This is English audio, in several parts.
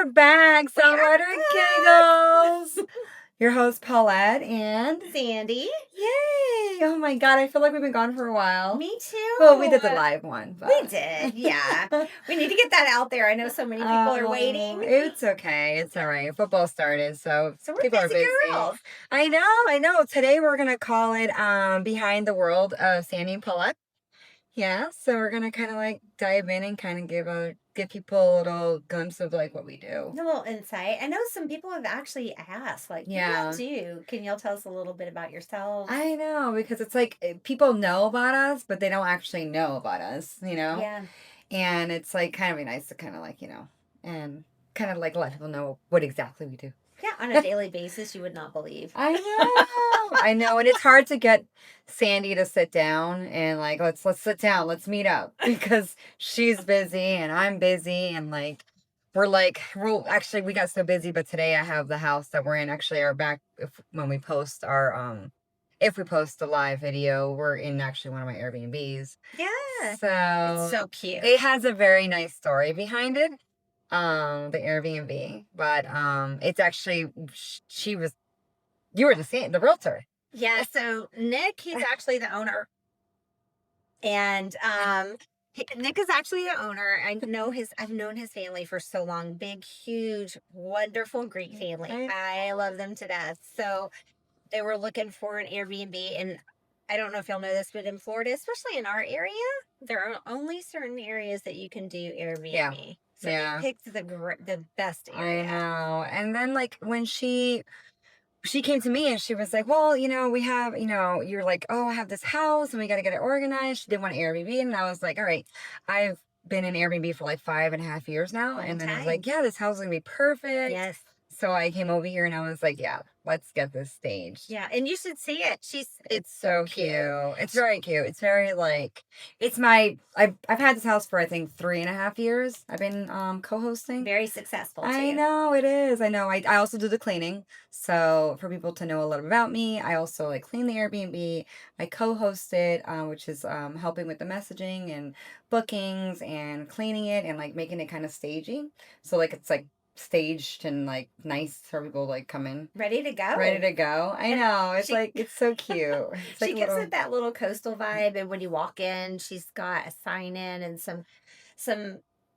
We're back. Saltwater Giggles. Your host, Paulette, and Sandy. Yay! Oh my god, I feel like we've been gone for a while. Me too. Well, we did the live one. But... We did, yeah. We need to get that out there. I know so many people are waiting. It's okay. It's all right. Football started, so we're people are busy. Girls. I know. Today we're going to call it Behind the World of Sandy Paulette. Yeah, so we're gonna kind of like dive in and kind of give people a little glimpse of like what we do. A little insight. I know some people have actually asked, like, yeah, what do you do? Can y'all tell us a little bit about yourselves? I know, because it's like people know about us, but they don't actually know about us, you know? Yeah. And it's like kind of nice to kind of like, you know, and kind of like let people know what exactly we do. Yeah, on a daily basis, you would not believe. I know. I know. And it's hard to get Sandy to sit down and like, let's sit down. Let's meet up because she's busy and I'm busy. And like, we're actually, we got so busy, but today I have the house that we're in actually our back. When we post if we post the live video, we're in actually one of my Airbnbs. Yeah. So it's so cute. It has a very nice story behind it. The Airbnb, but it's actually you were the realtor. Yeah, so Nick, he's actually the owner. And Nick is actually the owner. I've known his family for so long. Big, huge, wonderful Greek family. I love them to death. So they were looking for an Airbnb, and I don't know if y'all know this, but in Florida, especially in our area, there are only certain areas that you can do Airbnb. Yeah. So they picked the best area. I know. And then like when she came to me and she was like, well, you know, we have, you know, you're like, oh, I have this house and we got to get it organized. She didn't want an Airbnb. And I was like, all right, I've been in Airbnb for like 5.5 years now. And then I was like, yeah, this house is going to be perfect. Yes. So I came over here and I was like, yeah, let's get this staged. Yeah, and you should see it. It's so cute. It's very cute. It's very like, I've had this house for I think 3.5 years. I've been co-hosting. Very successful too. I know it is. I know. I also do the cleaning. So for people to know a little about me, I also like clean the Airbnb. I co-host it, which is helping with the messaging and bookings and cleaning it and like making it kind of stagey. So like it's like staged and like nice for people to like come in ready to go. I know, it's like it's so cute. It's she like gives it that little coastal vibe, and when you walk in, she's got a sign in and some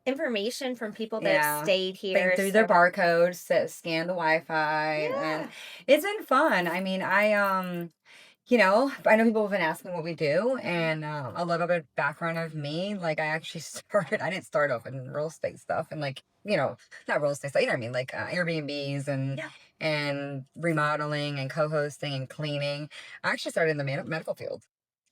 information from people that have stayed here through their barcode, scan the Wi-Fi. And it's been fun. I mean, you know, I know people have been asking what we do, and a little bit of background of me. Like, I didn't start off in real estate stuff, and like, you know, not real estate stuff, you know what I mean? Like Airbnbs and remodeling and co-hosting and cleaning. I actually started in the medical field.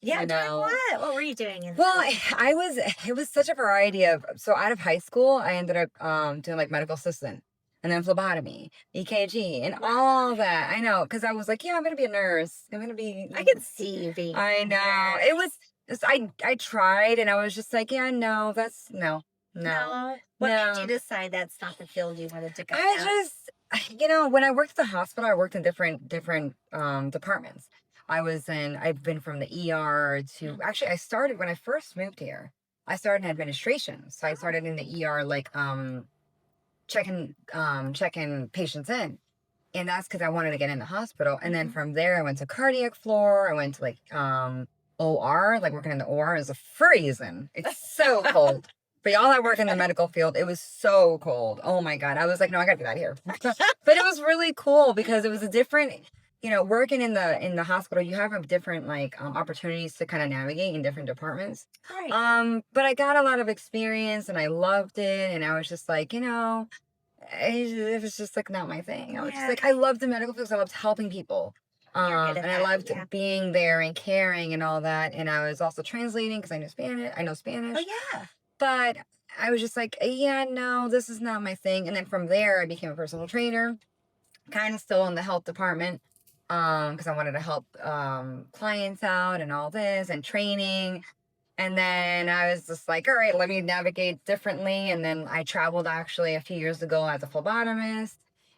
Yeah, doing what? What were you doing? Well, it was such a variety of, so out of high school, I ended up doing like medical assistant. And then phlebotomy, EKG, and all that. I know, because I was like, yeah, I'm going to be a nurse. I can see you being I know. I tried, and I was just like, yeah, no. What made you decide that's not the field you wanted to go you know, when I worked at the hospital, I worked in different departments. I've been from the ER to, actually, I started, when I first moved here, I started in administration. So I started in the ER, like, checking patients in, and that's because I wanted to get in the hospital. And then from there I went to cardiac floor. I went to like OR, like working in the OR is freezing. It's so cold. For y'all that work in the medical field, it was so cold. Oh my god, I was like, no, I gotta get out of here. But it was really cool because it was a different, you know, working in the hospital, you have a different like opportunities to kind of navigate in different departments. Right. But I got a lot of experience and I loved it, and I was just like, you know, it was just like not my thing. I was just like, I loved the medical field. I loved helping people. And I loved being there and caring and all that. And I was also translating because I know Spanish. Oh yeah. But I was just like, yeah, no, this is not my thing. And then from there, I became a personal trainer, kind of still in the health department, because I wanted to help clients out and all this and training. And then I was just like, all right, let me navigate differently. And then I traveled actually a few years ago as a phlebotomist,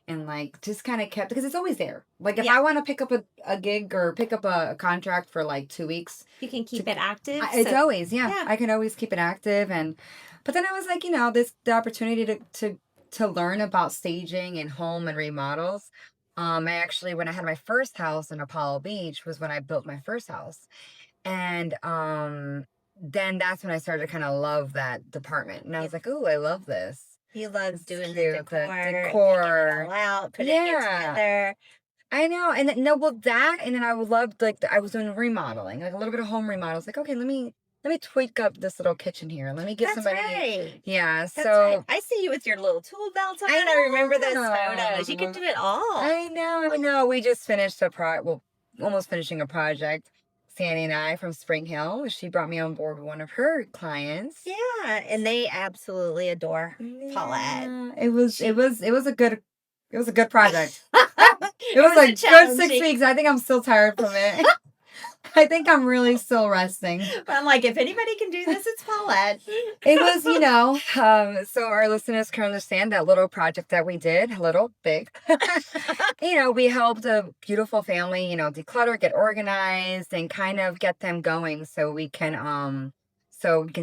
and like just kind of kept, because it's always there. Like if I want to pick up a gig or pick up a contract for like 2 weeks, you can keep it active. It's always, I can always keep it active. But then I was like, you know, the opportunity to to learn about staging and home and remodels. I actually, when I had my first house in Apollo Beach, was when I built my first house. And then that's when I started to kind of love that department. And I was Yeah. like, "Ooh, I love this. You love This is doing the cute. decor, The and picking it decor." all out, putting it Yeah. together. I know. And then, no, well, that, and then I would love, like, I was doing remodeling, like a little bit of home remodels. Like, okay, let me tweak up this little kitchen here. Let me get That's somebody. right. Yeah. That's right. So I see you with your little tool belt on. I I remember those photos. You could know. do it all. I know. I know. We just finished well, almost finishing a project. Sandy and I from Spring Hill. She brought me on board with one of her clients. Yeah, and they absolutely adore Paulette. Yeah, it was a good project. It It was was a a good 6 challenging. weeks. I think I'm still tired from it. I think I'm really still resting. But I'm like, if anybody can do this, it's Paulette. It was, so our listeners can understand that little project that we did, a little big. We helped a beautiful family, declutter, get organized, and kind of get them going so we can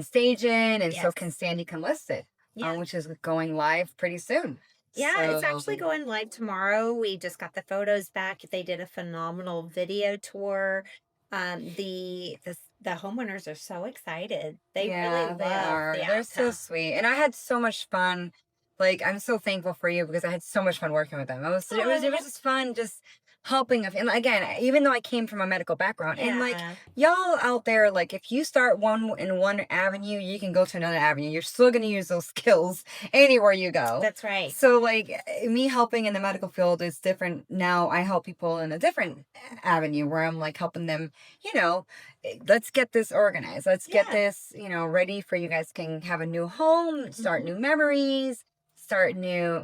stage in, and so Yes. can Sandy can list it, Yeah. which is going live pretty soon. Yeah, it's actually So going live tomorrow. We just got the photos back. They did a phenomenal video tour. The homeowners are so excited. They really yeah, they love are. the They're so outcome. sweet, and I had so much fun. Like, I'm so thankful for you because I had so much fun working with them. It was Oh, just fun, just helping. And again, even though I came from a medical background, and like yeah, y'all out there, like if you start in one avenue, you can go to another avenue. You're still gonna use those skills anywhere you go. that's right. So like me helping in the medical field is different. Now I help people in a different avenue where I'm like helping them, let's get this organized. Let's get Yeah. this, ready for you guys can have a new home, start Mhm. new memories, start new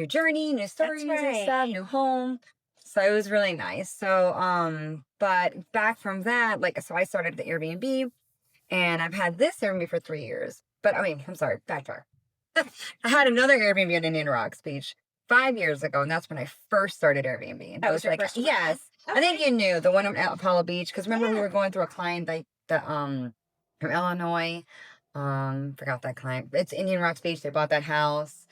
journey, new stories and right. stuff, new home. So it was really nice. So but back from that, like so I started the Airbnb, and I've had this Airbnb for 3 years. But I mean, I'm sorry, backtrack. I had another Airbnb in Indian Rocks Beach 5 years ago, and that's when I first started Airbnb. And That I was was your like, first one? yes. I think Okay. you knew the one at Apollo Beach because remember we Yeah. were going through a client from Illinois. Forgot that client. It's Indian Rocks Beach. They bought that house.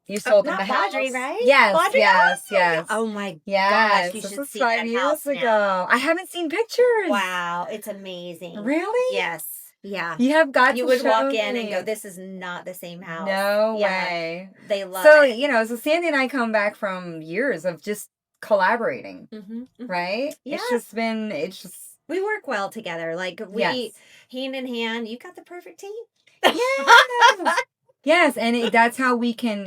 You sold them the Not Audrey, house. right? Yes, Audrey? yes, Oh, yeah. yes, Oh my gosh, yes. you This should was see five that years house ago. now. I haven't seen pictures. Wow, it's amazing. Really? Yes. Yeah. You have got You to would walk show in and go, me. this is not the same house. No Yeah. way. They love So, it. so Sandy and I come back from years of just collaborating, right? Yes. It's just, We work well together. Like yes. hand in hand, you got the perfect team. Yes. Yes. And that's how we can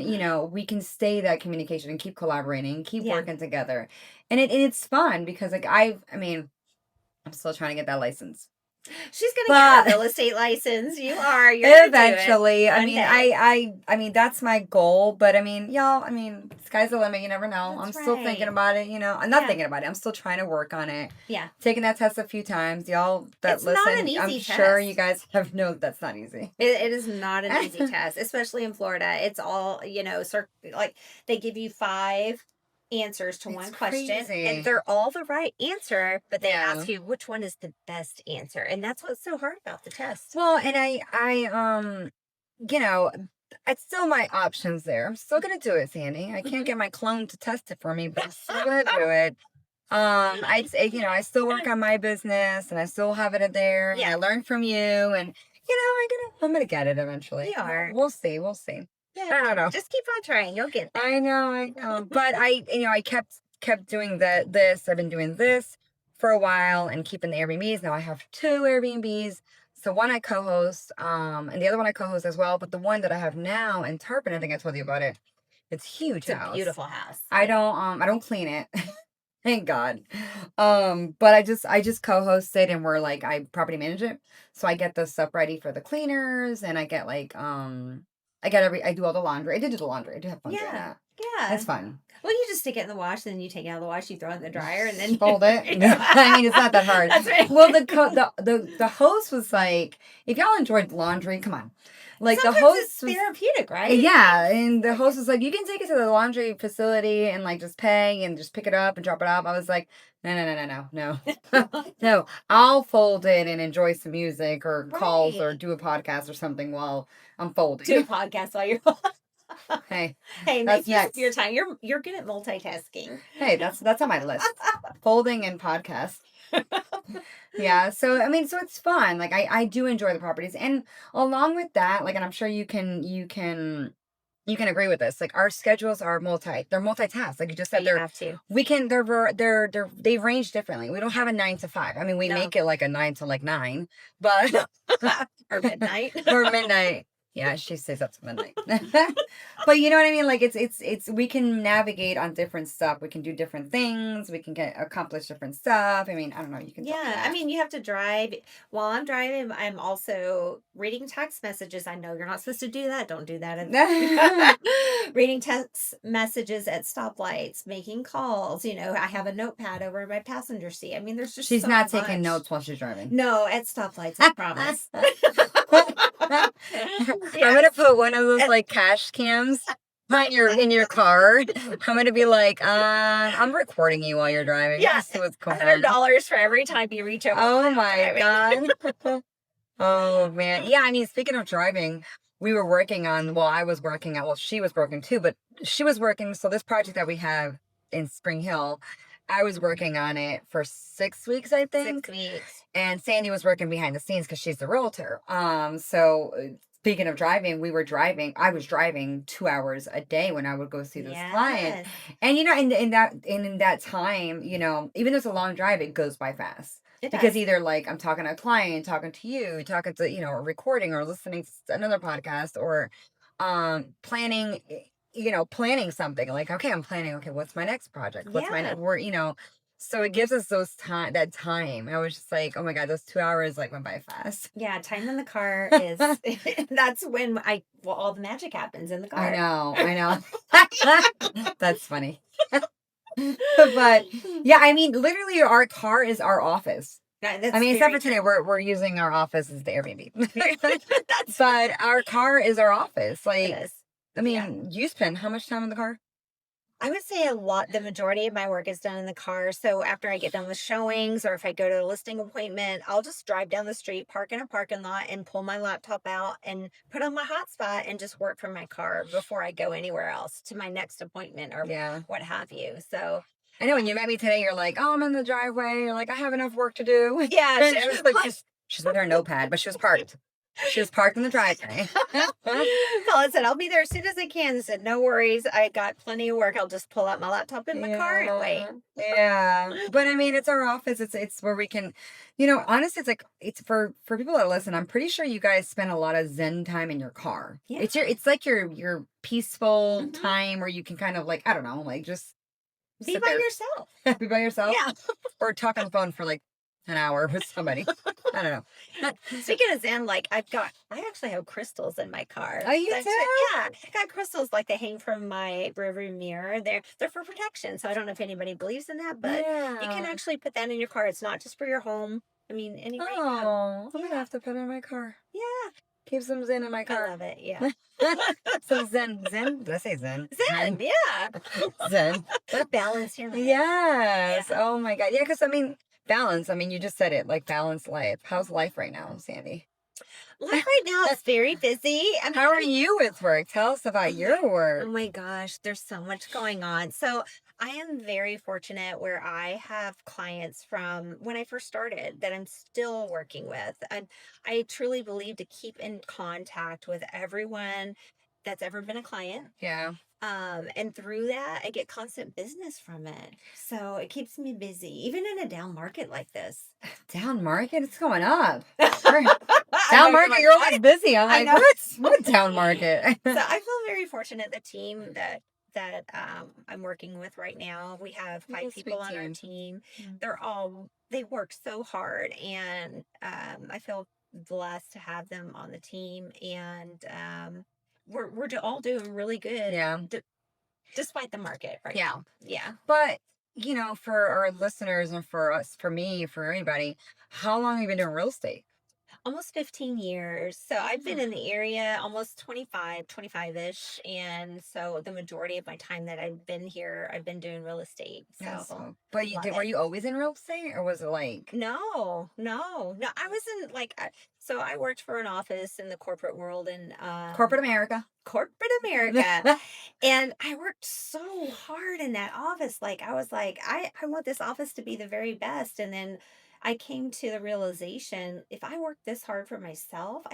stay that communication and keep collaborating, keep Yeah. working together. And it's fun because like, I'm still trying to get that license. She's gonna get But her real estate license. You are. You're gonna do it eventually, I one mean, day. I mean, that's my goal. But I mean, y'all, I mean, sky's the limit. You never know. I'm That's still thinking right. about it. I'm not Yeah. thinking about it. I'm still trying to work on it. Yeah. Taking that test a few times. Y'all that It's not listen, an I'm easy sure you test. guys have known that's not easy. It is not an easy test, especially in Florida. It's all, like they give you 5 answers to one It's question, crazy. and they're all the right answer, but they Yeah. ask you which one is the best answer. And that's what's so hard about the test. Well, and it's still my options there. I'm still gonna do it, Sandy. I can't get my clone to test it for me, but I'm still gonna do it. I'd say, I still work on my business and I still have it in there and I Yeah. learn from you and I'm gonna get it eventually. You are. We'll see. We'll see. Yeah. I don't know. Just keep on trying. You'll get there. I know. But I kept doing this. I've been doing this for a while and keeping the Airbnbs. Now I have 2 Airbnbs. So one I co-host, and the other one I co-host as well. But the one that I have now in Tarpon, I think I told you about it. It's a huge It's a house. beautiful house. I don't clean it. Thank God. But I just co-host it and we're like I property manage it. So I get the stuff ready for the cleaners and I get like I do all the laundry. I did do the laundry. I do have fun doing Yeah. that. Yeah. That's fun. Well, you just stick it in the wash, then you take it out of the wash, you throw it in the dryer, and then fold it. I mean, it's not that hard. That's right. Well, the host was like, if y'all enjoyed laundry, come on. Like sometimes the host it's was therapeutic, right? yeah, and the host was like, you can take it to the laundry facility and like just pay and just pick it up and drop it off. I was like, no. No, I'll fold it and enjoy some music or calls or Right. do a podcast or something while I'm folding. Do a podcast while you're Hey, Hey, that's make use of next. your time. You're good at multitasking. Hey, that's on my list. Folding and podcast. Yeah, so I mean, so it's fun. Like I do enjoy the properties, and along with that, like, and I'm sure you can agree with this. Like our schedules are they're multitask. Like you just said, You have to. we can they range differently. We don't have a 9 to 5. I mean, we No. make it like a 9 to 9, but Or midnight. or midnight. Yeah, she stays up to midnight. But you know what I mean? Like it's we can navigate on different stuff. We can do different things. We can accomplish different stuff. I mean, I don't know. You can tell me Yeah, I that. mean, you have to drive. While I'm driving, I'm also reading text messages. I know you're not supposed to do that. Don't do that. Reading text messages at stoplights, making calls. You know, I have a notepad over my passenger seat. I mean, there's just She's so not taking much. notes while she's driving. No, at stoplights, I promise. I'm gonna put one of those like cash cams in your car. I'm gonna be like, I'm recording you while you're driving. Yeah, See what's going on. $100 for every time you reach over. Oh my god. Oh man. Yeah, I mean, speaking of driving, we were working on, I was working on, she was working too, but she was working. So this project that we have in Spring Hill, I was working on it for 6 weeks, I think. 6 weeks. And Sandy was working behind the scenes because she's the realtor. So speaking of driving, I was driving 2 hours a day when I would go see this client. Yes. And you know, in that time, you know, even though it's a long drive, it goes by fast. It Because does. either like I'm talking to a client, talking to you, talking to, you know, or recording or listening to another podcast or planning, planning something. Like, okay, I'm planning, okay, what's my next project? What's my Yeah. you know, so it gives us that time. I was just like, oh my God, those 2 hours like went by fast. Yeah, time in the car is that's when all the magic happens in the car. I know. That's funny. But yeah, I mean, literally our car is our office. Yeah, I mean, except for today, we're using our office as the Airbnb. But our car is our office. Like, it is. I mean, you spend how much time in the car? I would say the majority of my work is done in the car. So after I get done with showings or if I go to a listing appointment, I'll just drive down the street, park in a parking lot and pull my laptop out and put on my hotspot and just work from my car before I go anywhere else to my next appointment or what have you. So I know when you met me today, you're like, oh, I'm in the driveway. You're like, I have enough work to do. yeah, She's with her notepad, but she was parked. She was parked in the driveway. Colin said, I'll be there as soon as I can. I said, no worries. I got plenty of work. I'll just pull out my laptop in my car and wait. Yeah. But I mean, it's our office. It's where we can, you know, honestly, it's for people that listen, I'm pretty sure you guys spend a lot of Zen time in your car. Yeah. It's like your peaceful time where you can kind of like, I don't know, like just be by yourself. Be by yourself? Yeah. Or talk on the phone for like an hour with somebody. I don't know. Speaking of Zen, like I actually have crystals in my car. Oh, you do? Yeah, I got crystals like they hang from my rearview mirror. They're for protection. So I don't know if anybody believes in that, but you can actually put that in your car. It's not just for your home. I mean, anyway. Oh, I'm gonna have to put it in my car. Yeah. Keep some Zen in my car. I love it. Yeah. Some Zen. Did I say Zen? Zen. Yeah. Zen. Balance your life. Yes. Yeah. Oh my God. Yeah, because I mean, balance. I mean, you just said it, like balanced life. How's life right now, Sandy? Life right now is very busy. How are you with work? Tell us about your work. Oh my gosh, there's so much going on. So I am very fortunate where I have clients from when I first started that I'm still working with. And I truly believe to keep in contact with everyone that's ever been a client. Yeah. And through that, I get constant business from it. So it keeps me busy, even in a down market like this. Down market? It's going up. Down market, you're always busy. I'm like, what down market? So I feel very fortunate. The team that I'm working with right now, we have 5 people on our team. They work so hard, and I feel blessed to have them on the team, and we're all doing really good. Yeah. despite the market right Yeah. now. Yeah. But, you know, for our listeners and for us, for me, for anybody, how long have you been doing real estate? Almost 15 years. So I've been in the area almost 25-ish. And so the majority of my time that I've been here, I've been doing real estate. Yes. So But you love did, were it. you always in real estate or was it like No. I wasn't like, so I worked for an office in the corporate world and corporate America? corporate America. And I worked so hard in that office. Like I was like, I want this office to be the very best. And then I came to the realization if I work this hard for myself,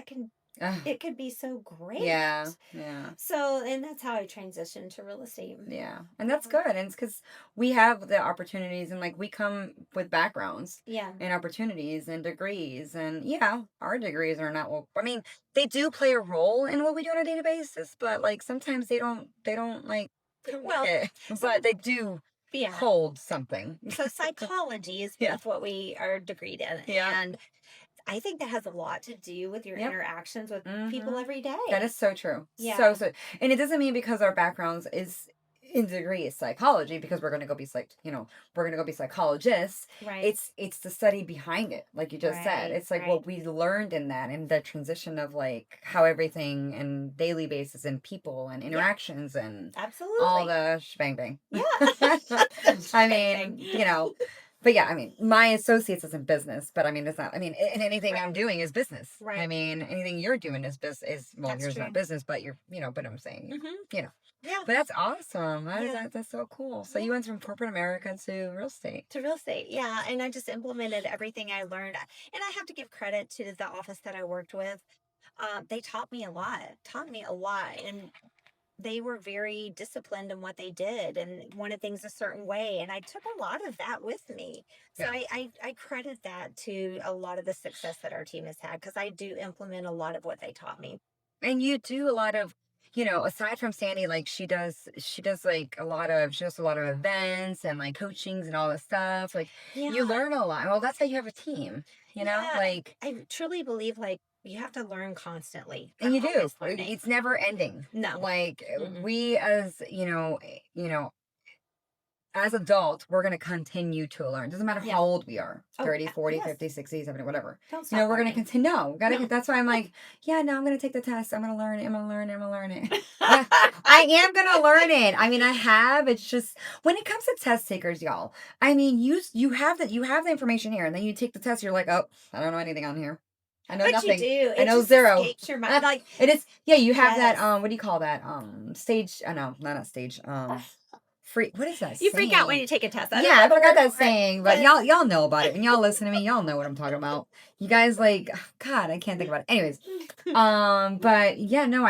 Ugh, it could be so great. yeah. Yeah. So, and that's how I transitioned to real estate. Yeah. And that's Mhm. good. And it's because we have the opportunities and like we come with backgrounds Yeah. and opportunities and degrees. And yeah, our degrees are not well, I mean, they do play a role in what we do on a daily basis, but like sometimes they don't like, they don't Well, get it, but they do yeah. hold something. So psychology is Yeah. both what we are degreed in. Yeah. And I think that has a lot to do with your Yep. interactions with people Mm-hmm. every That day. is so true. Yeah. So, and it doesn't mean because our backgrounds is in degree is psychology because we're going to go be we're going to go be psychologists. Right. It's the study behind it, like you just said. Right. It's like Right. what we learned in that and the transition of like how everything and daily basis and people and Yeah. interactions and all Absolutely. the shebang bang. Yeah. I Bang, mean, you know, but yeah, I mean, my associates is in business, but I mean, it's not, I mean, and anything I'm doing is business. I Right. mean, anything you're doing is well, That's yours is true. not business, but but I'm saying, Hmm. you know, Yeah. but that's awesome. Yeah. That's so cool. So Yeah. you went from corporate America to real estate. To real estate. Yeah. And I just implemented everything I learned. And I have to give credit to the office that I worked with. They taught me a lot. And they were very disciplined in what they did and wanted things a certain way. And I took a lot of that with me. So Yeah. I credit that to a lot of the success that our team has had because I do implement a lot of what they taught me. And you do a lot of, aside from Sandy, like she does like she does a lot of events and like coachings and all this stuff. Like you Yeah. learn a lot. Well, that's how you have a team, Yeah. like. I truly believe like you have to learn constantly. And I'm you do. always learning. It's never ending. No. Like Mm-mm. we as, as adults, we're going to continue to learn. Doesn't matter Yeah. how old we are. Oh, 30, 40, yes. 50, 60, 70, whatever. Don't stop We're going to learning. continue. No, gotta No. get, that's why I'm like, yeah, no, I'm going to take the test. I'm going to learn it. I'm going to learn it. I'm going to learn it. I am going to learn it. I mean, I have, it's just, when it comes to test takers, y'all, I mean, you have the information here and then you take the test. You're like, oh, I don't know anything on here. I know But nothing. you do. I It know just zero. escapes your mind. Like It is. Yeah, you have that. yes. What do you call that? Stage. I know, not stage. Free. What is that? You freak out when saying? you take a test. Yeah, I forgot that Right. saying, but y'all know about it, and y'all listen to me. Y'all know what I'm talking about. You guys like, God, I can't think about it. Anyways, but yeah, no,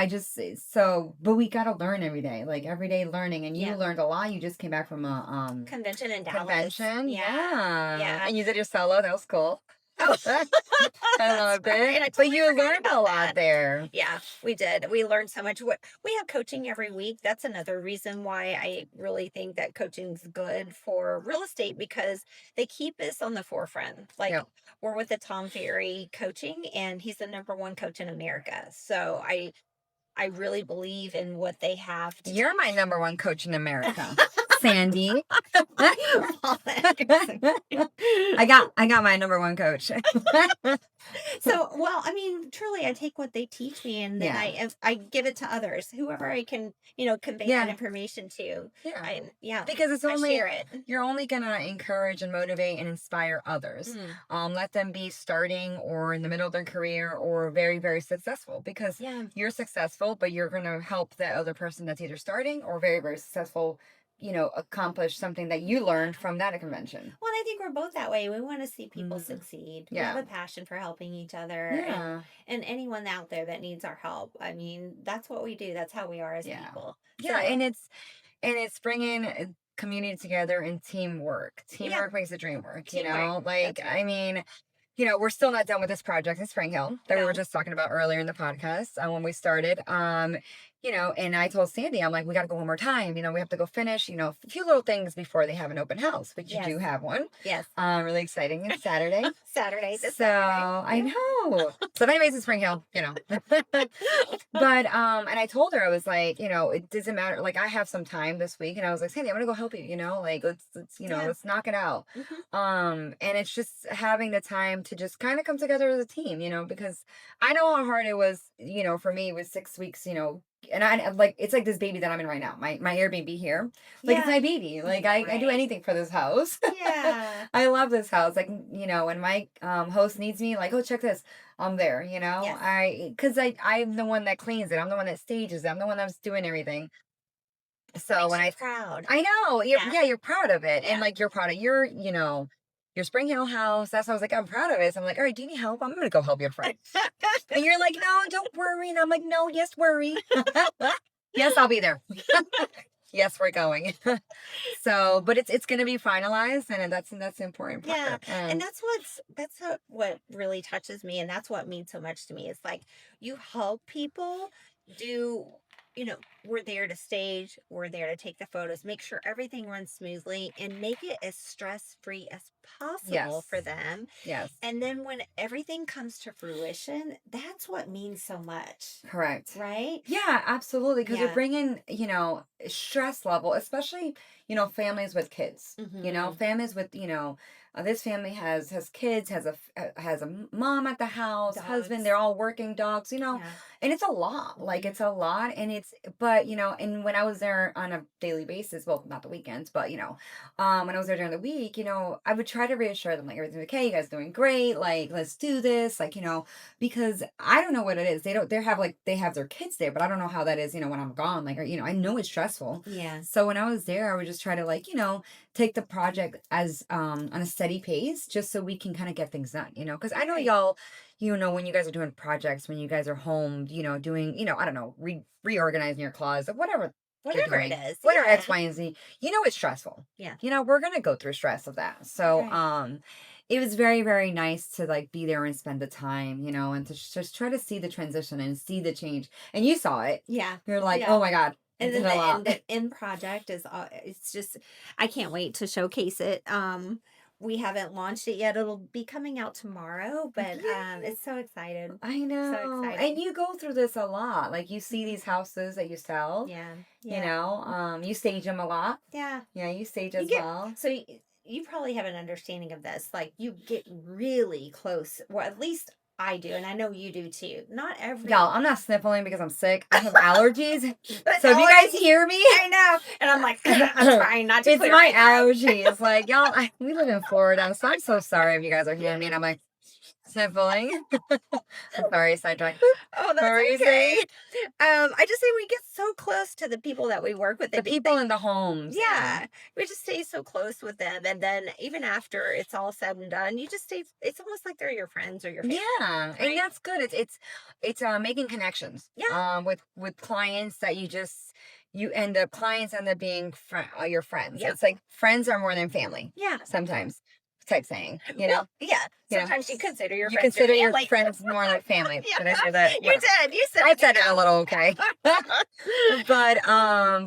but we gotta learn every day, like everyday learning, and you Yeah. learned a lot. You just came back from a Convention in Dallas. convention, Yeah. Yeah. and you did your solo. That was cool. Oh, I love that's right. it. I But totally you forgot learned a about lot that. there. Yeah, we did. We learned so much. We have coaching every week. That's another reason why I really think that coaching's good for real estate because they keep us on the forefront. Like Yep. we're with the Tom Ferry coaching, and he's the number 1 coach in America. So I really believe in what they have to You're my number 1 coach in America, Sandy. I got my number 1 coach. So, well, I mean, truly, I take what they teach me and then Yeah. I give it to others, whoever I can, convey Yeah. that information to. Yeah. Yeah, Because I share it. you're only gonna encourage and motivate and inspire others. Let them be starting or in the middle of their career or very, very successful because Yeah. you're successful, but you're gonna help that other person that's either starting or very, very successful, accomplish something that you learned from that convention. Well, I think we're both that way. We want to see people Mhm. succeed. We Yeah. have a passion for helping each other Yeah. and anyone out there that needs our help. I mean, that's what we do. That's how we are as Yeah. people. Yeah, So, and it's bringing community together and teamwork. yeah, Teamwork makes the dream work, teamwork. Like, That's right. I mean, we're still not done with this project in Spring Hill that we were No. just talking about earlier in the podcast when we started. and I told Sandy, I'm like, we got to go one more time. We have to go finish, a few little things before they have an open house, which you Yes. do have one. Yes. Really exciting. It's Saturday. Saturday. This So Saturday. I know. So if anybody's in Spring Hill, but, and I told her, I was like, it doesn't matter. Like I have some time this week and I was like, Sandy, I'm going to go help you, like let's, Yeah. let's knock it out. Mhm. And it's just having the time to just kind of come together as a team, because I know how hard it was, for me. It was 6 weeks, and I like it's like this baby that I'm in right now. My Airbnb here, like it's Yeah. my baby. Like I do Right. anything for this house. Yeah. I love this house. Like when my host needs me, like, oh, check this, I'm there. Yes. Because I'm the one that cleans it. I'm the one that stages it. I'm the one that's doing everything. So Makes when you proud. I know, Yeah. you're proud of it, and Yeah. like you're proud of your Spring Hill house. That's why I was like, I'm proud of it. So I'm like, all right, do you need help? I'm gonna go help your friend. And you're like, no, don't worry. And I'm like, no, yes, worry. Yes, I'll be there. Yes, we're going. So, but it's gonna be finalized, and that's the important Yeah. part. And that's what really touches me, and that's what means so much to me. It's like you help people do, we're there to stage, we're there to take the photos, make sure everything runs smoothly, and make it as stress-free as possible Yes, for them. yes, And then when everything comes to fruition, that's what means so much, correct. right? Yeah, absolutely. Because you're Yeah. bringing, stress level, especially, families with kids. Mm-hmm. Families with, this family has kids, has a mom at the house, husband. They're Dogs. all working, dogs. Yeah. And it's a lot. Like Mhm. it's a lot, and but and when I was there on a daily basis, well, not the weekends, but when I was there during the week, I would try to reassure them like everything's okay, you guys doing great, like let's do this, like because I don't know what it is. They have their kids there, but I don't know how that is, when I'm gone. Like, or, I know it's stressful. Yeah. So when I was there, I would just try to like, take the project as on a steady pace just so we can kind of get things done, because I know Right. y'all, when you guys are doing projects, when you guys are home, doing, I don't know, reorganizing your closet, whatever you're Whatever it doing, is. whatever Yeah. X, Y, and Z, it's stressful. Yeah. We're gonna go through stress of that. So Right. it was very, very nice to like be there and spend the time, and to just try to see the transition and see the change. And you saw it. Yeah. You're like, Yeah. oh my God, it And then did a lot. the end project is it's just I can't wait to showcase it. We haven't launched it yet. It'll be coming out tomorrow, but Yeah, it's so excited. I So know. And excited. you go through this a lot. Like you see Mhm. these houses that you sell, Yeah. Yeah. you stage them a lot. Yeah. Yeah, you stage You as get well. so you probably have an understanding of this. Like you get really close. Well, at least I do, and I know you do too. Not Y'all, every I'm not sniffling because I'm sick. I have allergies. So if you guys allergies. hear me, I know, and I'm like, I'm trying not to it's clear my my throat. allergies. Like, y'all, we live in Florida, so I'm so sorry if you guys are hearing me and I'm like sniffling. I'm sorry, sidetrack. Oh, What that's were you okay. saying? I just say we get so close to the people that we work with. The people in the homes. Yeah, we just stay so close with them, and then even after it's all said and done, you just stay. It's almost like they're your friends or your family, Yeah, and right? that's good. It's making connections Yeah, with clients that you end up clients end up being your friends. yeah, It's like friends are more than family yeah. sometimes type saying, Well, yeah. you know. Sometimes you consider your You friends your consider your family. friends more like family. Yeah, Did I say that? you Whatever. did. You said I said it a yeah. little okay.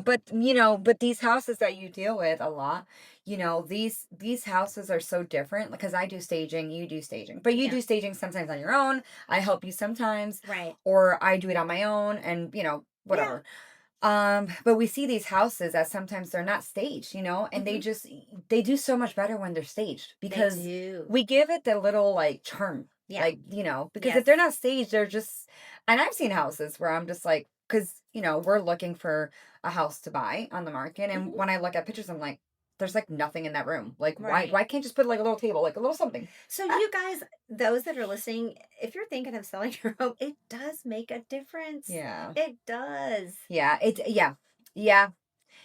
But these houses that you deal with a lot, these houses are so different because I do staging, you do staging. But you Yeah, do staging sometimes on your own. I help you sometimes, right. or I do it on my own and Yeah. whatever. But we see these houses that sometimes they're not staged, and Hmm. they do so much better when they're staged They because do. we give it the little like charm. Yeah. Like, because Yes. if they're not staged, they're just and I've seen houses where I'm just like, because we're looking for a house to buy on the market. And Hmm. when I look at pictures, I'm like, there's like nothing in that room. Like, why Right. why can't you just put like a little table, like a little something? So, Ah, you guys, those that are listening, if you're thinking of selling your home, it does make a difference. yeah. It does. Yeah. Yeah.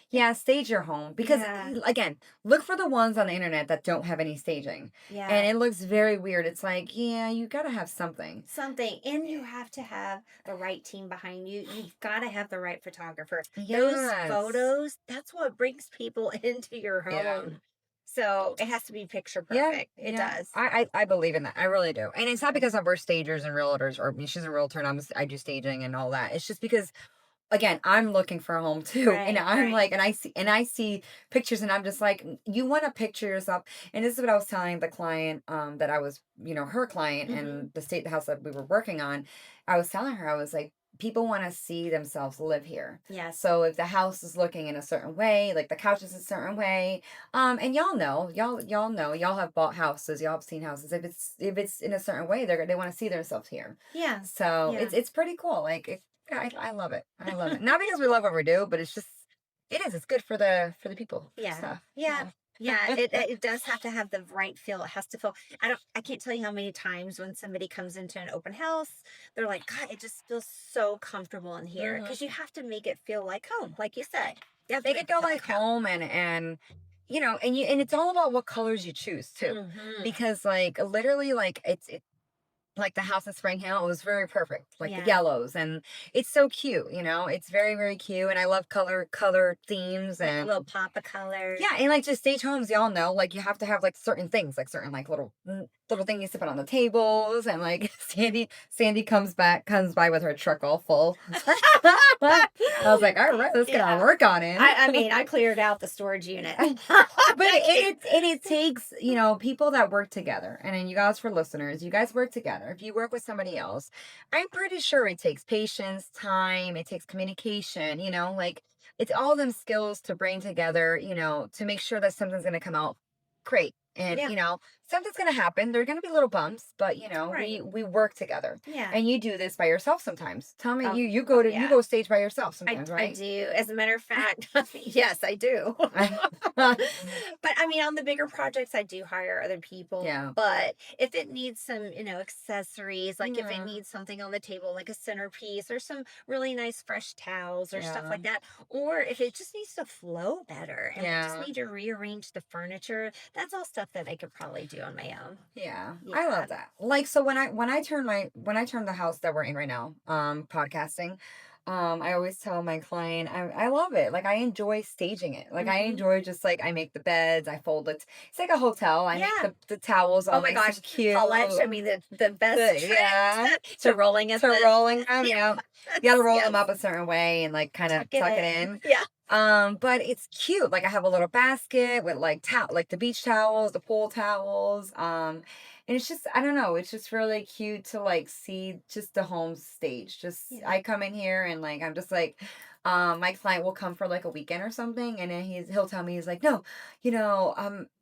Yeah, stage your home because Yeah. again, look for the ones on the internet that don't have any staging. And Yeah. it looks very weird. It's like, yeah, you got to have something. Something. And you have to have the right team behind you. You've got to have the right photographer. Those Yes. photos, that's what brings people into your Yeah. home. So it has to be picture Yeah. perfect. It Yeah. does. I believe in that. I really do. And it's not because we're stagers and realtors or I mean, she's a realtor and I do staging and all that. It's just because again, I'm looking for a home too. And Right, I'm right. like, and I see pictures and I'm just like, you want to picture yourself. And this is what I was telling the client, that I was, her client Mhm. and the house that we were working on. I was telling her, I was like, people want to see themselves live here. Yes. So if the house is looking in a certain way, like the couch is a certain way, and y'all know, y'all have bought houses, y'all have seen houses. If it's in a certain way, they want to see themselves here. Yeah. So Yeah. it's pretty cool. Like I love it. I love it. Not because we love what we do, but it's just it is. It's good for the people for Yeah. stuff. Yeah. Yeah. Yeah, it does have to have the right feel. It has to feel. I can't tell you how many times when somebody comes into an open house, they're like, God, it just feels so comfortable in here. Hmm. Because you have to make it feel like home, like you said. You have to Make make it it go feel like like home. home and and it's all about what colors you choose too. Mm-hmm. Because like literally like it's like the house in Spring Hill, it was very perfect. Like the Yeah. yellows and it's so cute, It's very, very cute. And I love color themes Like a and little pop of colors. yeah, and like just stage homes, y'all know, like you have to have like certain things, like certain like little things to put on the tables, and like Sandy comes by with her truck all full. I was like, all right, let's get our Yeah. work on it. I mean, I cleared out the storage unit. But it takes people that work together, and then you guys for listeners, you guys work together. If you work with somebody else, I'm pretty sure it takes patience, time, it takes communication. Like it's all them skills to bring together. To make sure that something's going to come out great, and Yeah. something's going to happen. There're going to be little bumps, but Right. we work together, Yeah. and you do this by yourself sometimes. Tell me, Oh, you oh go to you yeah. go stage by yourself sometimes, I right? do. As a matter of fact, yes, I do. But I mean, on the bigger projects, I do hire other people. Yeah. But if it needs some, accessories, like if it Yeah. needs something on the table, like a centerpiece or some really nice fresh towels or stuff Yeah. like that, or if it just needs to flow better and I just Yeah. need to rearrange the furniture, that's all stuff that I could probably do on my own. Yeah. I Yeah. love that. Like so when I turn the house that we're in right now, podcasting, I always tell my client I love it. Like I enjoy staging it. Like I Hmm. enjoy just like I make the beds, I fold it. It's like a hotel. I make Yeah. the towels Oh all my nice gosh. and cute. Paulette showed me the best trick Yeah. to rolling at To the rolling them, yeah. You gotta roll them Yes. up a certain way and like kind of Tuck it tuck it in. in. Yeah. But it's cute. Like I have a little basket with like the beach towels, the pool towels. And it's just I don't know, it's just really cute to like see just the home stage. Just Yeah. I come in here and like I'm just like my client will come for like a weekend or something and then he'll tell me he's like, no,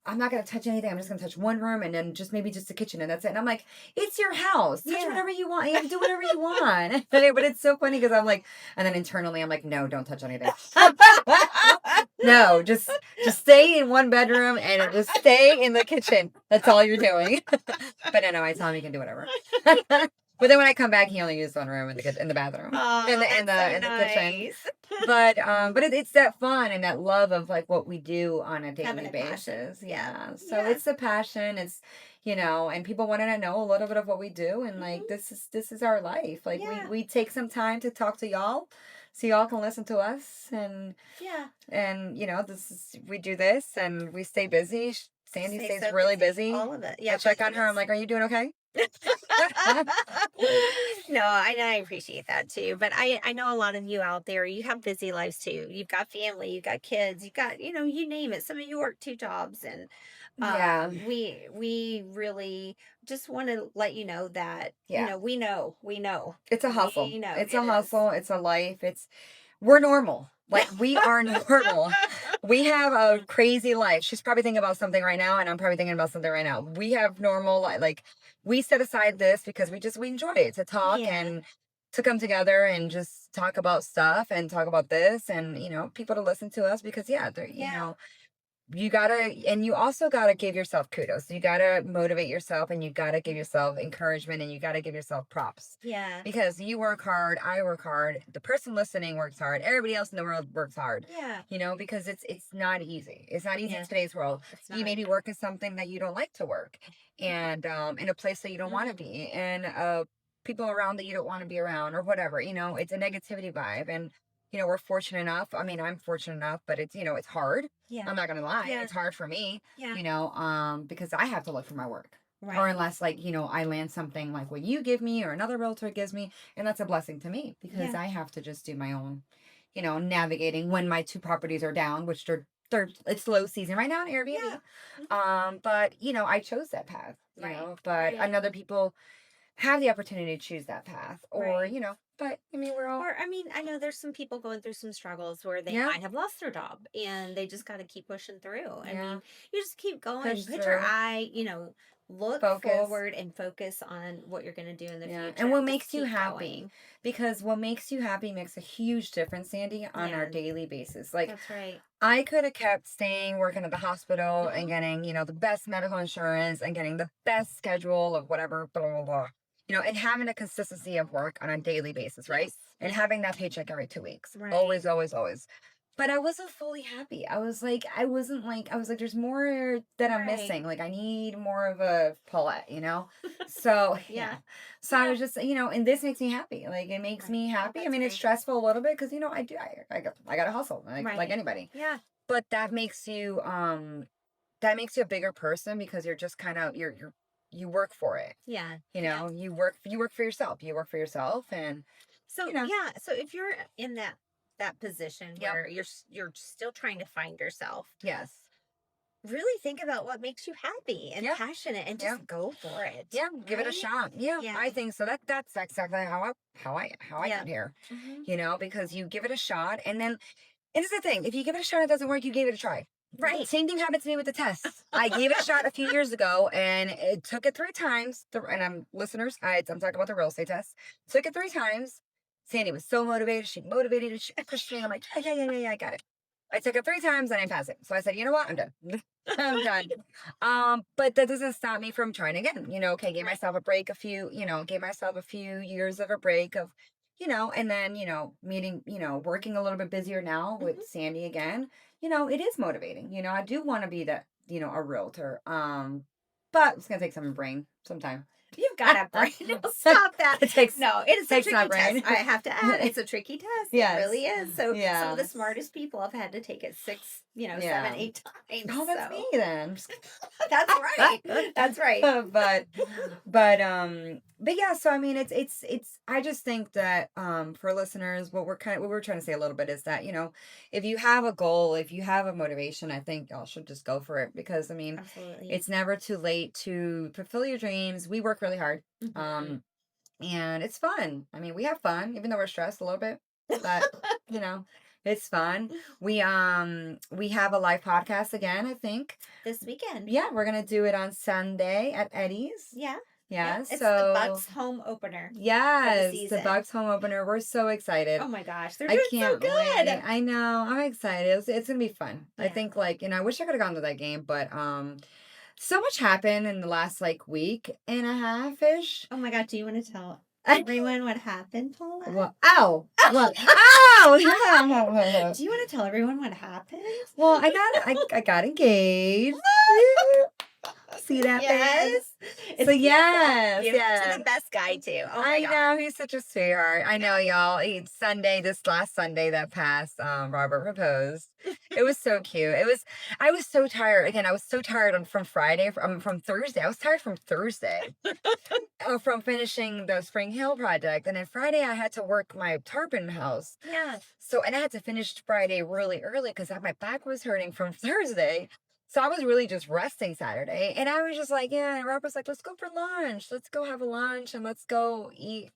I'm not gonna touch anything. I'm just gonna touch one room and then just maybe just the kitchen and that's it. And I'm like, it's your house. Touch Yeah. whatever you want. You have to do whatever you want. But it's so funny because I'm like, and then internally I'm like, no, don't touch anything. No, just stay in one bedroom and just stay in the kitchen. That's all you're doing. But no, I tell him he can do whatever. But then when I come back, he only uses one room in the bathroom Oh, in that's so the kitchen. nice. But it's that fun and that love of like what we do on a Having daily a passion. basis. Yeah. Yeah. So Yeah. it's the passion. It's and people wanted to know a little bit of what we do and like Hmm. this is our life. Like Yeah. we take some time to talk to y'all so y'all can listen to us Yeah. and we do this and we stay busy. Sandy Stay stays so really busy. busy. All of it. I Yeah. check Both on of her. I'm us. like, are you doing okay? No, I appreciate that too. But I know a lot of you out there, you have busy lives too. You've got family, you've got kids, you've got, you name it. Some of you work two jobs and Yeah. we really just want to let you know that, Yeah. we know. It's a hustle. We know It's a it is. hustle. It's a life. We're normal. Like we are normal. We have a crazy life. She's probably thinking about something right now, and I'm probably thinking about something right now. We have normal like we set aside this because we enjoy it to talk Yeah. and to come together and just talk about stuff and talk about this and people to listen to us because yeah, they're Yeah. you gotta and you also gotta give yourself kudos. You gotta motivate yourself and you gotta give yourself encouragement and you gotta give yourself props Yeah. because you work hard, I work hard, the person listening works hard, everybody else in the world works hard. Yeah. Because it's not easy. It's not easy in Yeah. today's world. It's You not. may be working something that you don't like to work, and in a place that you don't want to Mhm. be, and people around that you don't want to be around, or whatever. It's a negativity vibe, and we're fortunate enough. I mean, I'm fortunate enough, but it's hard. Yeah. I'm not gonna lie, Yeah. it's hard for me. Yeah. Because I have to look for my work. or unless like, I land something like what you give me or another realtor gives me. And that's a blessing to me because I have to just do my own, navigating when my two properties are down, which they're it's low season right now on Airbnb. But I chose that path, but another people have the opportunity to choose that path or, but I mean, we're all, Or, I mean, I know there's some people going through some struggles where they yeah, might have lost their job and they just got to keep pushing through. I yeah, mean, you just keep going, push put your through, eye, look focus. forward and focus on what you're going to do in the future. And what Just makes you keep happy, going. because what makes you happy makes a huge difference, Sandy, on our Yeah, daily basis. Like, that's right. I could have kept staying working at the hospital and Mhm. getting, the best medical insurance and getting the best schedule of whatever, blah, blah, blah. And having a consistency of work on a daily basis, right? Yes. And having that paycheck every 2 weeks. Right. Always, always, always. But I wasn't fully happy. I was like, there's more that I'm Right. missing. Like, I need more of a Paulette, So, Yeah. So I was just, and this makes me happy. Like, it makes Right. me Oh, happy. I that's mean, it's great. stressful a little bit because, I got to hustle like Right. anybody. Yeah. But that makes you a bigger person because you're just kind of, you work for it. Yeah. You work for yourself. You work for yourself and, So, yeah. So if you're in that position yep. where you're still trying to find yourself, Yes. really think about what makes you happy and Yeah. passionate and Yeah. just go for it. Yeah, give it a Right? shot. Yeah, Yeah. I think so. That's exactly how I Yeah. got here. Hmm. Because you give it a shot, and it's the thing. If you give it a shot, it doesn't work. You gave it a try. Right. Same thing happened to me with the tests. I gave it a shot a few years ago, and it took it 3 times. And I'm listeners. I'm talking about the real estate test. Took it 3 times. Sandy was so motivated. She motivated it. She pushed me. I'm like, yeah, I got it. I took it 3 times and I didn't pass it. So I said, you know what? I'm done. I'm done. But that doesn't stop me from trying again. Okay, gave myself a break gave myself a few years of a break of, and then, meeting, working a little bit busier now with Hmm. Sandy again. It is motivating. I do want to be that, a realtor. But it's gonna take some brain sometime. You've got a brain. Stop that. It takes No, it is a takes my tricky test. brain. I have to add, it's a tricky test. It Yes. really is. So some of the Yes. smartest people have had to take it 6, Yeah. 7, 8 times. Oh, that's So me then. that's right. That's right. But yeah, so I mean it's I just think that for listeners what we're trying to say a little bit is that, if you have a goal, if you have a motivation, I think y'all should just go for it because I mean, Absolutely. it's never too late to fulfill your dreams. We work really hard. Mhm. And it's fun. I mean, we have fun even though we're stressed a little bit. But, it's fun. We have a live podcast again, I think. This weekend. Yeah, we're gonna do it on Sunday at Eddie's. Yeah. Yeah, It's the so Bucks home opener for the yes, the season. Bucks home opener. We're so excited. Oh my gosh, they're I doing so can't wait. good. I know. I'm excited. It's gonna be fun. I Yeah. think I wish I could have gone to that game, but so much happened in the last week and a half ish. Oh my god, do you want to tell everyone what happened, Paula? Well, ow! Look, ow! Do you want to tell everyone what happened? Well, I got engaged. See that Yes. face? So yes, You're yes. the best guy too. Oh my I god. know he's such a sweetheart. I know y'all. This last Sunday that passed, Robert proposed. It was so cute. I was so tired. Again, I was so tired from Friday, from Thursday. I was tired from Thursday, from finishing the Spring Hill project, and then Friday I had to work my tarpon house. Yeah. So and I had to finish Friday really early because my back was hurting from Thursday. So I was really just resting Saturday. And I was just like, yeah. And Rob was like, let's go for lunch. Let's go have a lunch and let's go eat,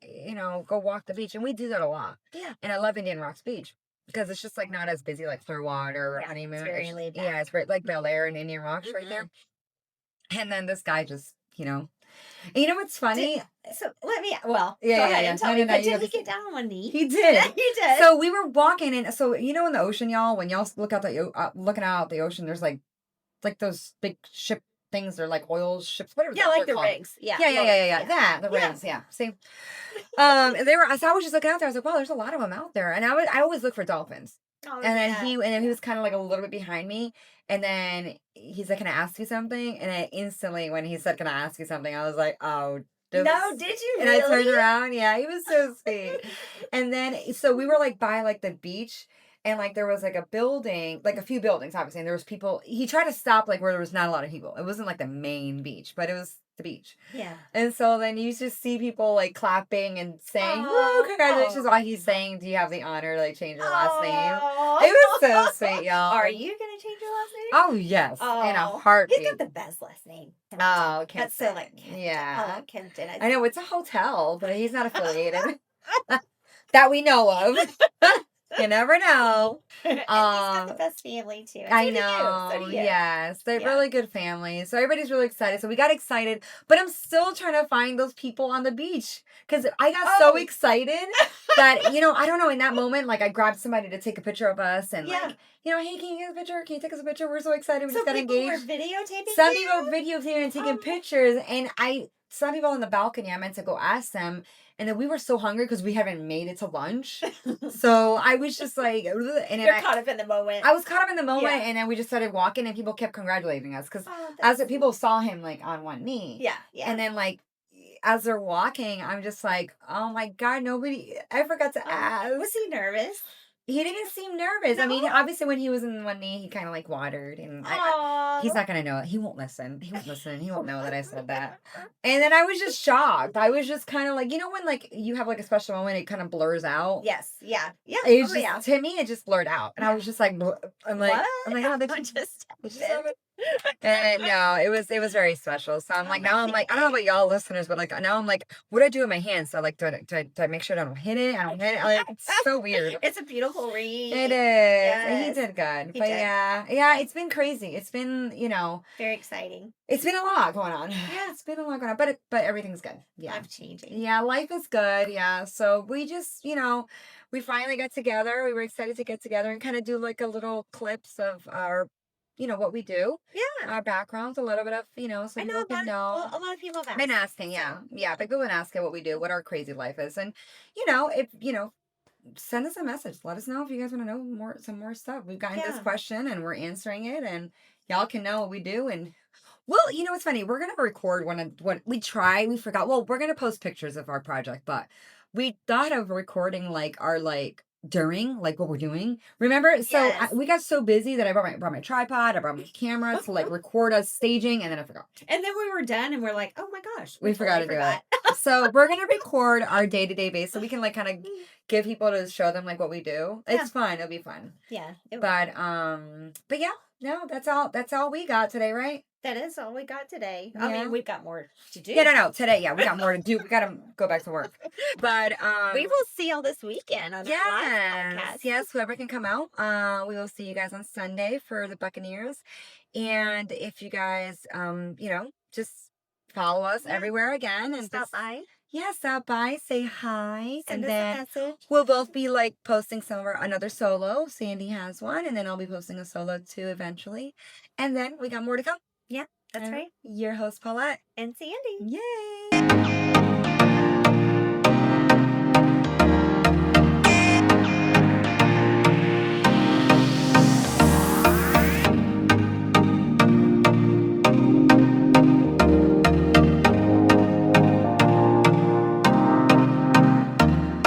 go walk the beach. And we do that a lot. Yeah. And I love Indian Rocks Beach because it's just not as busy like Clearwater or Yeah, Honeymoon. it's very laid back. Yeah, it's very like Bel Air and Indian Rocks right there. And then this guy just, and you know what's funny? So let me, Yeah, go ahead and tell me, but did he get down on one knee? He did. He did. So we were walking and so, in the ocean, y'all, when y'all look out looking out the ocean, there's like those big ship things, they're like oil ships, whatever. Yeah, like the rigs. Yeah. Yeah. The rigs, yeah. See, they were. So I was just looking out there. I was like, wow, there's a lot of them out there, and I always look for dolphins. Oh, And then he was kind of a little bit behind me, and then he's like, "Can I ask you something?" And I instantly, when he said, "Can I ask you something?" I was like, "Oh." No, did you And really? I turned around. Yeah, he was so sweet. And then so we were by the beach. And like there was like a building, like a few buildings, obviously, and there was people. He tried to stop like where there was not a lot of people. It wasn't like the main beach, but it was the beach. Yeah. And so then you just see people like clapping and saying, "Woo, Oh. congratulations!" While he's saying, "Do you have the honor to like change your last name?" Oh. It was so sweet, y'all. Are you gonna change your last name? Oh yes, in a Oh, heartbeat. he's got the best last name. Oh, That's so like Kempton. yeah. I like Kempton. I know it's a hotel, but he's not affiliated that we know of. You never know. And he's got the best family too. And I so do you. know. So do you. Yes, they're Yeah. really good families. So everybody's really excited. So we got excited, but I'm still trying to find those people on the beach because I got so excited that I don't know. In that moment, like I grabbed somebody to take a picture of us, and like hey, can you get a picture? Can you take us a picture? We're so excited. We just got people engaged. were videotaping. Some people were videotaping and taking pictures, and some people on the balcony. I meant to go ask them. And then we were so hungry because we haven't made it to lunch. So I was just like, ugh, and then You're caught up in the moment. I was caught up in the moment, Yeah. and then we just started walking, and people kept congratulating us because that's as people saw him like on one knee. Yeah, yeah. And then like as they're walking, I'm just like, oh my God, I forgot to ask. Was he nervous? He didn't seem nervous. I mean, No? obviously when he was in one knee, he kind of like watered, and he's not gonna know it. He won't listen. He won't know that I said that. And then I was just shocked. I was just kind of like, when like you have like a special moment, it kind of blurs out. Yes. Yeah. Yeah. It just, to me, it just blurred out, and I was just like, I'm like, oh, they just and no, it was very special. So I'm like, now I'm like, I don't know about y'all listeners, but like now I'm like, what do I do with my hands? So like, do I make sure I don't hit it? I don't hit it. Like, it's so weird. It's a beautiful ring. It is. Yes. He did good. He But did. yeah, it's been crazy. It's been, very exciting. it's been a lot going on. Yeah. It's been a lot going on, but everything's good. Yeah. Life changing. Yeah, life is good. Yeah. So we just, we finally got together. We were excited to get together and kind of do like a little clips of our, what we do. Yeah. Our backgrounds, a little bit of, so I know people can know. a lot of people have Been asking, yeah. Yeah, people been asking what we do, what our crazy life is. And, if, send us a message. Let us know if you guys want to know some more stuff. We've gotten this question and we're answering it, and y'all can know what we do. And well, it's funny. We're gonna record what we forgot. Well, we're gonna post pictures of our project, but we thought of recording like our during like what we're doing. Remember? So we got so busy that I brought my tripod, I brought my camera to like record us staging, and then I forgot. And then we were done, and we're like, oh my gosh, we forgot to do it. So we're gonna record our day-to-day basis, so we can like kind of give people to show them like what we do. It's fun. It'll be fun. Yeah. But yeah, no, that's all we got today, right? That is all we got today. Yeah. I mean, we've got more to do. Yeah, no. Today, yeah, we got more to do. We gotta go back to work. But we will see y'all this weekend on the live podcast. Yes, whoever can come out. We will see you guys on Sunday for the Buccaneers. And if you guys just follow us everywhere again and stop by. Yeah, stop by, say hi, Send and us then a message. We'll both be like posting another solo. Sandy has one, and then I'll be posting a solo too eventually. And then we got more to come. Yeah, that's right. Your host, Paulette. And Sandy. Yay!